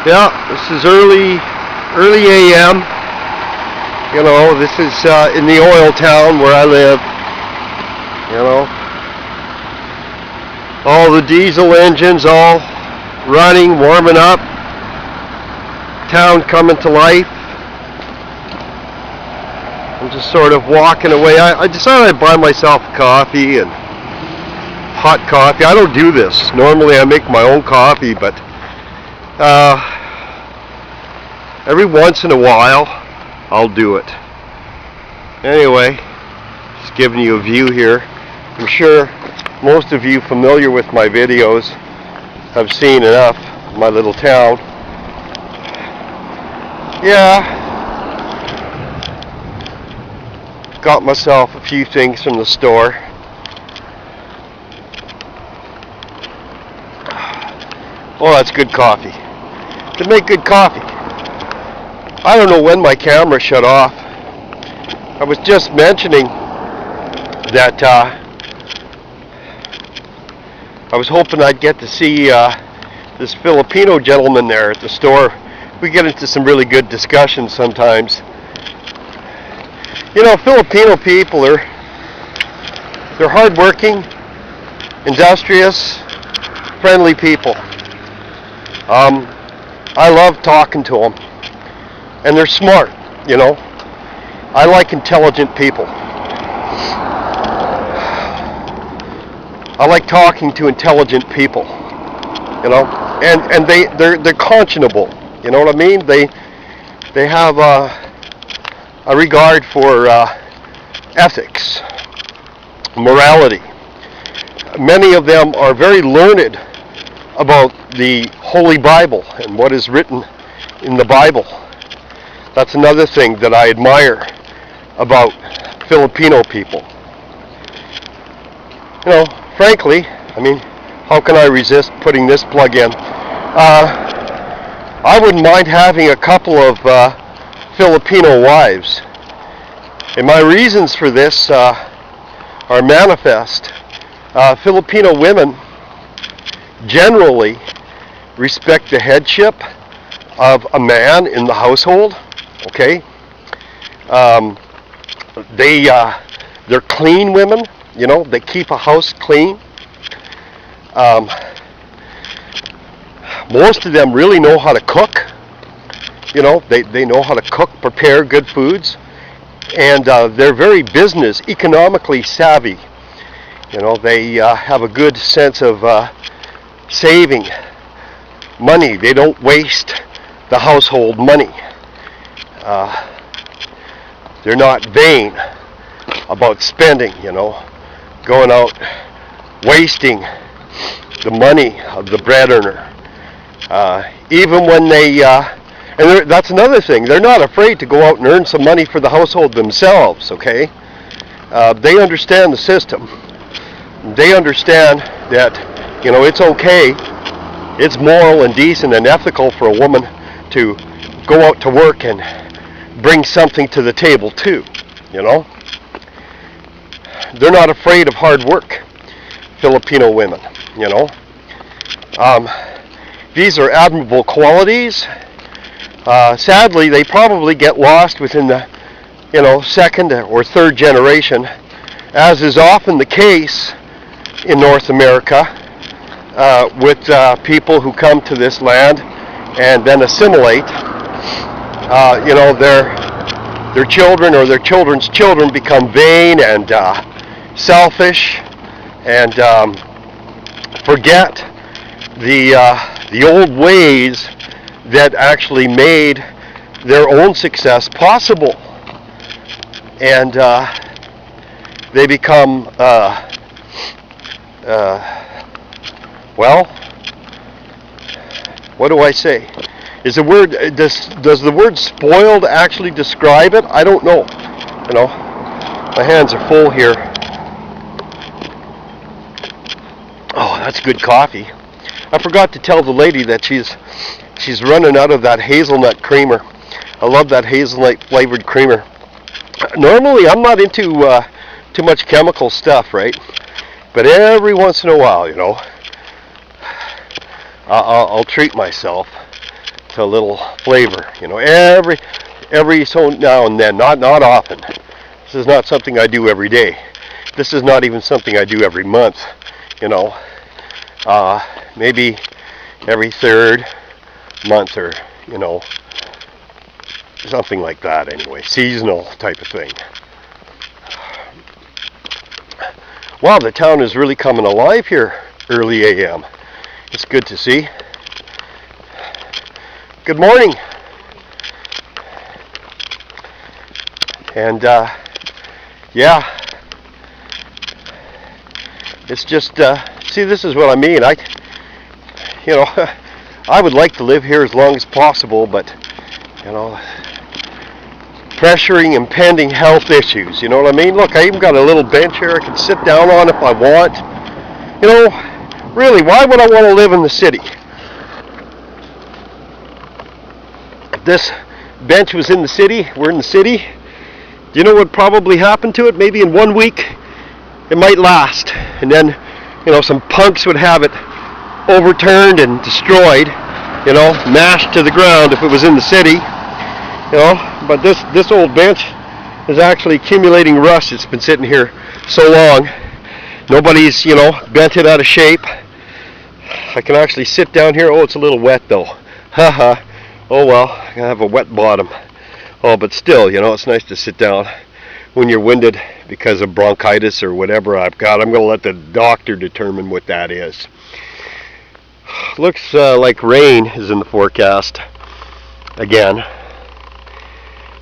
Yeah, this is early AM. You know, this is in the oil town where I live. You know, all the diesel engines all running, warming up. Town coming to life. I'm just sort of walking away. I decided I'd buy myself a coffee and hot coffee. I don't do this. Normally I make my own coffee, but every once in a while I'll do it. Anyway, just giving you a view here. I'm sure most of you familiar with my videos have seen enough of my little town. Yeah, got myself a few things from the store. Oh, that's good coffee. To make good coffee. I don't know when my camera shut off. I was just mentioning that I was hoping I'd get to see this Filipino gentleman there at the store. We get into some really good discussions sometimes. You know, Filipino people they're hardworking, industrious, friendly people. I love talking to them, and they're smart. You know, I like intelligent people. I like talking to intelligent people. You know, and they're conscionable. You know what I mean? They have a regard for ethics, morality. Many of them are very learned about the Holy Bible and what is written in the Bible. That's another thing that I admire about Filipino people. You know, frankly, I mean, how can I resist putting this plug in? I wouldn't mind having a couple of Filipino wives. And my reasons for this are manifest. Filipino women generally respect the headship of a man in the household. Okay, they're clean women. You know, they keep a house clean. Most of them really know how to cook. You know, they know how to cook, prepare good foods, and they're very economically savvy. You know, they have a good sense of saving money. They don't waste the household money. They're not vain about spending, you know, going out wasting the money of the bread earner. Even when and that's another thing, they're not afraid to go out and earn some money for the household themselves, okay? They understand the system. They understand that, you know, it's okay, it's moral and decent and ethical for a woman to go out to work and bring something to the table too, you know? They're not afraid of hard work, Filipino women, you know? These are admirable qualities. Sadly, they probably get lost within the, you know, second or third generation, as is often the case in North America with people who come to this land and then assimilate. You know, their children or their children's children become vain and selfish and forget the old ways that actually made their own success possible, and they become well, what do I say? Is the word does the word spoiled actually describe it? I don't know. You know, my hands are full here. Oh, that's good coffee. I forgot to tell the lady that she's running out of that hazelnut creamer. I love that hazelnut flavored creamer. Normally, I'm not into too much chemical stuff, right? But every once in a while, you know, I'll treat myself with a little flavor. You know, every so now and then, not often. This is not something I do every day. This is not even something I do every month. You know, maybe every third month, or you know, something like that. Anyway, seasonal type of thing. Wow, the town is really coming alive here early AM. It's good to see. Good morning. And yeah, it's just see, this is what I mean. You know, I would like to live here as long as possible, but you know, pressuring impending health issues. You know what I mean? Look, I even got a little bench here I can sit down on if I want. You know, really, why would I want to live in the city? If this bench was in the city, we're in the city. Do you know what probably happened to it? Maybe in 1 week, it might last. And then, you know, some punks would have it overturned and destroyed, you know, mashed to the ground if it was in the city. You know, but this old bench is actually accumulating rust. It's been sitting here so long. Nobody's, you know, bent it out of shape. I can actually sit down here. Oh, it's a little wet though. Haha. Oh well, I have a wet bottom. Oh, but still, you know, it's nice to sit down when you're winded because of bronchitis or whatever I've got. I'm going to let the doctor determine what that is. Looks like rain is in the forecast again.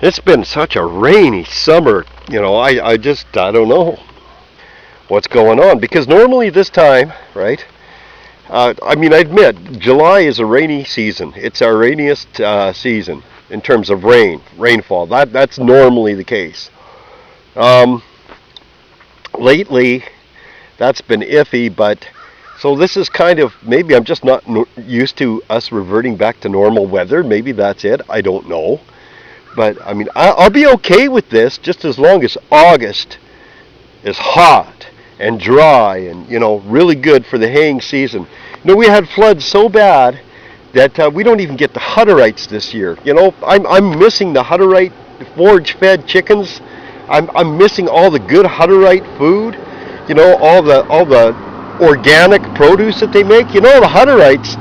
It's been such a rainy summer, you know, I don't know what's going on. Because normally this time, right, I mean, I admit, July is a rainy season. It's our rainiest season in terms of rainfall. That's normally the case. Lately, that's been iffy, but so this is kind of, maybe I'm just not used to us reverting back to normal weather. Maybe that's it. I don't know. But, I mean, I'll be okay with this just as long as August is hot and dry and, you know, really good for the haying season. You know, we had floods so bad that we don't even get the Hutterites this year. You know, I'm missing the Hutterite forage-fed chickens. I'm missing all the good Hutterite food. You know, all the organic produce that they make. You know, the Hutterites,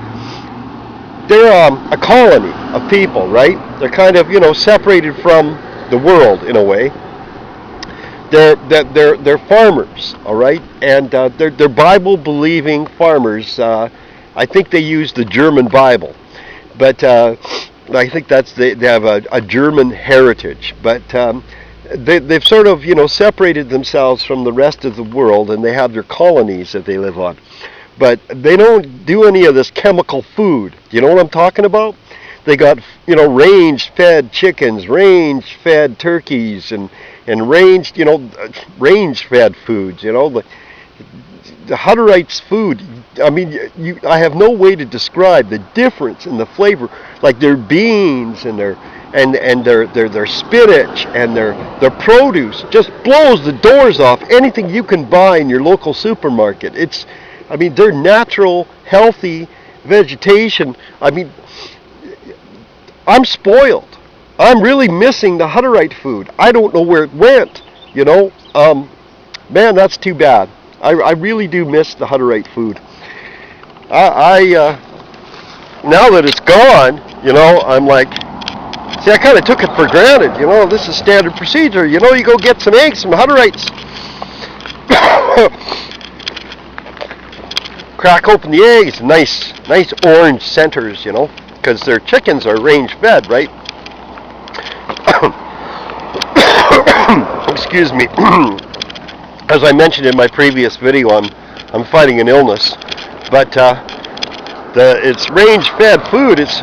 they're a colony of people, right? They're kind of, you know, separated from the world in a way. They're farmers, all right, and they're Bible-believing farmers. I think they use the German Bible, but I think they have a German heritage. But they've sort of, you know, separated themselves from the rest of the world, and they have their colonies that they live on. But they don't do any of this chemical food. You know what I'm talking about? They got, you know, range-fed chickens, range-fed turkeys, and range, you know, range-fed foods. You know, the Hutterites' food. I mean, I have no way to describe the difference in the flavor. Like their beans and their spinach and their produce just blows the doors off anything you can buy in your local supermarket. I mean, they're natural, healthy vegetation. I mean, I'm spoiled. I'm really missing the Hutterite food. I don't know where it went, you know. Man, that's too bad. I really do miss the Hutterite food. Now that it's gone, you know, I'm like, see, I kind of took it for granted. You know, this is standard procedure. You know, you go get some eggs from Hutterites. Crack open the eggs, nice orange centers, you know, because their chickens are range fed, right? Excuse me. As I mentioned in my previous video, I'm fighting an illness, but it's range fed food. It's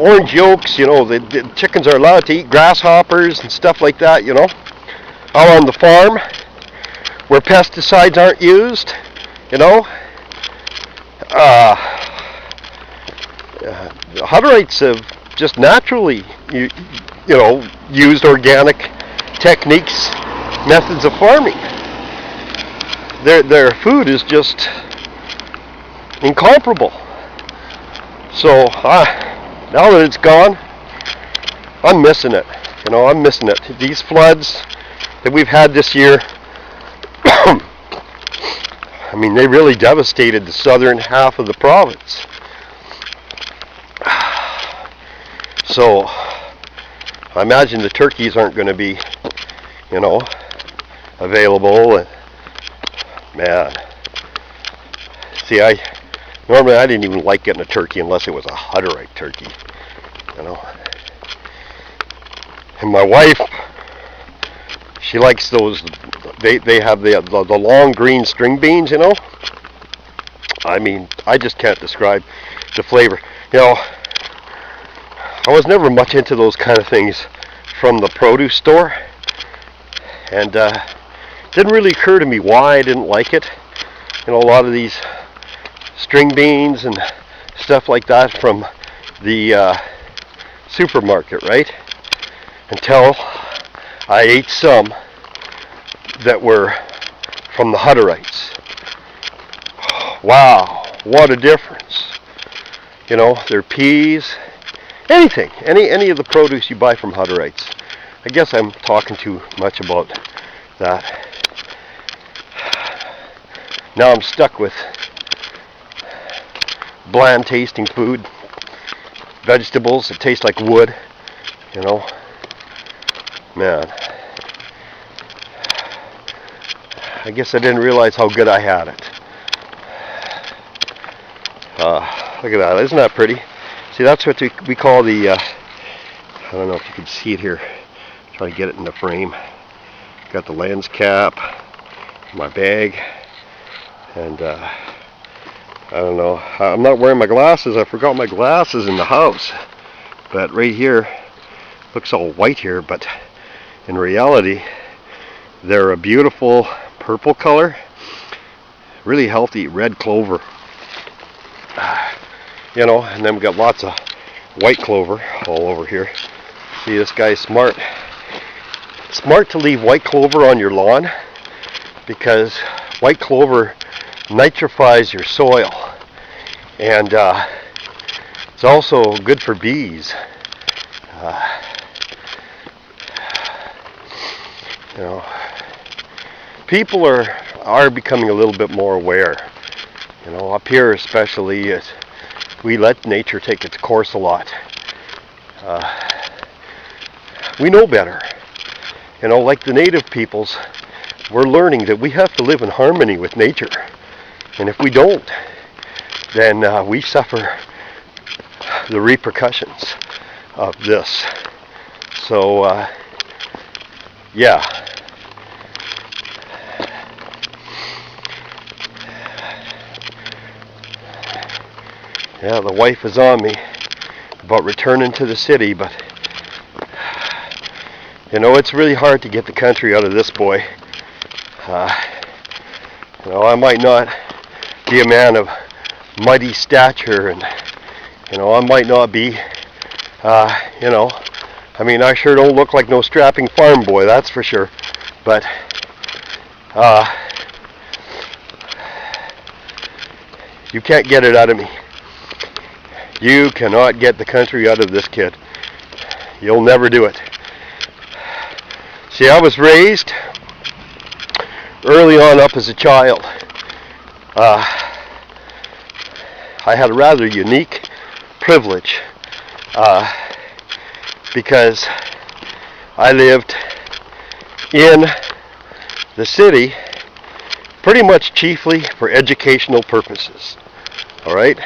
orange yolks, you know. The chickens are allowed to eat grasshoppers and stuff like that, you know, out on the farm where pesticides aren't used, you know. Hutterites have just naturally, you know, used organic techniques, methods of farming. Their food is just incomparable. So Now that it's gone, I'm missing it. You know, I'm missing it. These floods that we've had this year, I mean, they really devastated the southern half of the province. So, I imagine the turkeys aren't going to be, you know, available. And, man, see, normally I didn't even like getting a turkey unless it was a Hutterite turkey, you know. And my wife, she likes those. They have the long green string beans, you know. I mean, I just can't describe the flavor. You know, I was never much into those kind of things from the produce store, and didn't really occur to me why I didn't like it. You know, a lot of these string beans and stuff like that from the supermarket, right? Until I ate some that were from the Hutterites. Wow, what a difference. You know, their peas, anything, any of the produce you buy from Hutterites. I guess I'm talking too much about that. Now I'm stuck with bland tasting food, vegetables that taste like wood, you know. Man, I guess I didn't realize how good I had it. Look at that, isn't that pretty? See, that's what we call the, I don't know if you can see it here, try to get it in the frame. Got the lens cap, my bag, and I don't know, I'm not wearing my glasses. I forgot my glasses in the house, but right here, looks all white here, but in reality, they're a beautiful purple color, really healthy red clover. You know, and then we got lots of white clover all over here. See, this guy's smart. Smart to leave white clover on your lawn, because white clover nitrifies your soil, and it's also good for bees. You know, people are becoming a little bit more aware. You know, up here especially, we let nature take its course a lot. We know better. You know, like the native peoples, we're learning that we have to live in harmony with nature. And if we don't, then we suffer the repercussions of this. So, yeah. Yeah, the wife is on me about returning to the city, but you know, it's really hard to get the country out of this boy. You know, I might not be a man of mighty stature, and you know, I might not be, you know, I mean, I sure don't look like no strapping farm boy, that's for sure. But you can't get it out of me. You cannot get the country out of this kid. You'll never do it. See, I was raised early on up as a child. I had a rather unique privilege because I lived in the city pretty much chiefly for educational purposes. All right?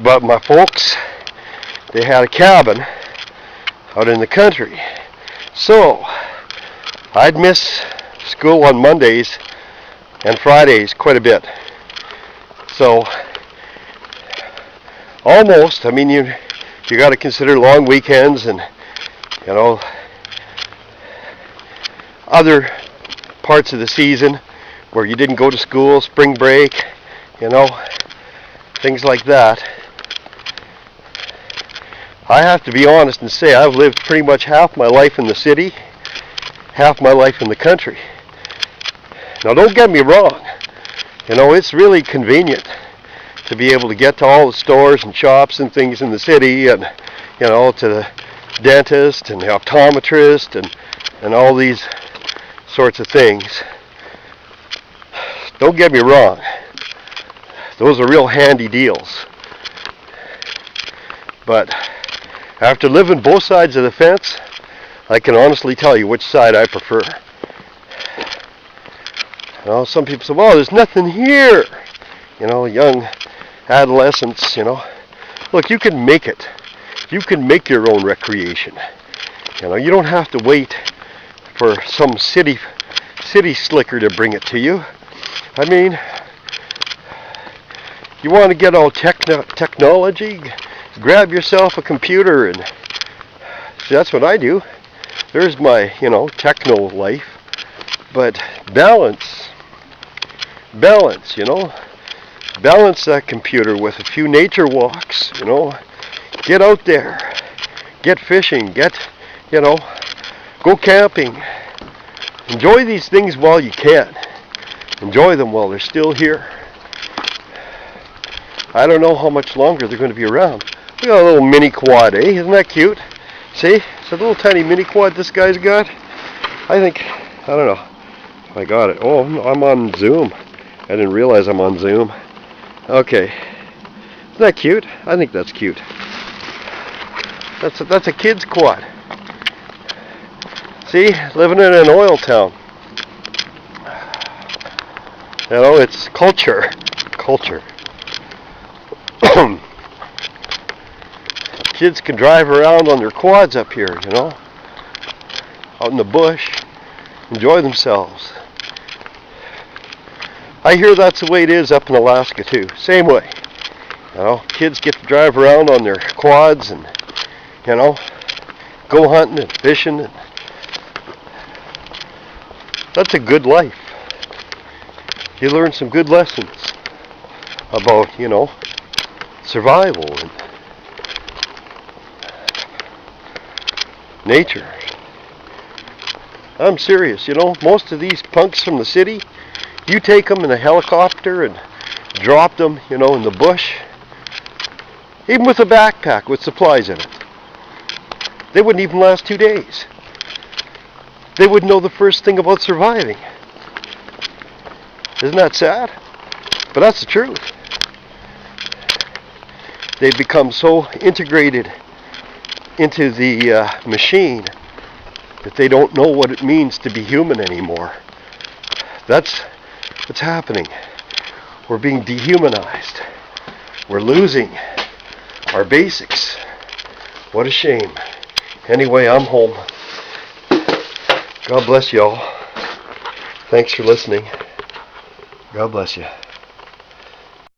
But my folks, they had a cabin out in the country. So, I'd miss school on Mondays and Fridays quite a bit. So, almost, I mean, you got to consider long weekends and, you know, other parts of the season where you didn't go to school, spring break, you know, things like that. I have to be honest and say I've lived pretty much half my life in the city, half my life in the country. Now don't get me wrong, you know, it's really convenient to be able to get to all the stores and shops and things in the city, and to the dentist and the optometrist and all these sorts of things. Don't get me wrong, those are real handy deals. But after living both sides of the fence, I can honestly tell you which side I prefer. Some people say, well, there's nothing here. Young adolescents, Look, you can make it. You can make your own recreation. You don't have to wait for some city slicker to bring it to you. I mean, you want to get all technology, grab yourself a computer, and see, that's what I do. There's my, techno life. But balance, balance that computer with a few nature walks, get out there, get fishing, go camping. Enjoy these things while you can. Enjoy them while they're still here. I don't know how much longer they're going to be around. We got a little mini quad, eh? Isn't that cute? See? It's a little tiny mini quad this guy's got. I don't know if I got it. Oh, no, I'm on Zoom. I didn't realize I'm on Zoom. Okay. Isn't that cute? I think that's cute. That's a kid's quad. See? Living in an oil town. It's culture. Culture. Kids can drive around on their quads up here, out in the bush, enjoy themselves. I hear that's the way it is up in Alaska too. Same way. Kids get to drive around on their quads and, go hunting and fishing. And that's a good life. You learn some good lessons about, survival and nature. I'm serious, most of these punks from the city, you take them in a helicopter and drop them, in the bush, even with a backpack with supplies in it. They wouldn't even last 2 days. They wouldn't know the first thing about surviving. Isn't that sad? But that's the truth. They've become so integrated into the machine that they don't know what it means to be human anymore. That's what's happening. We're being dehumanized. We're losing our basics. What a shame. Anyway, I'm home. God bless y'all. Thanks for listening. God bless you.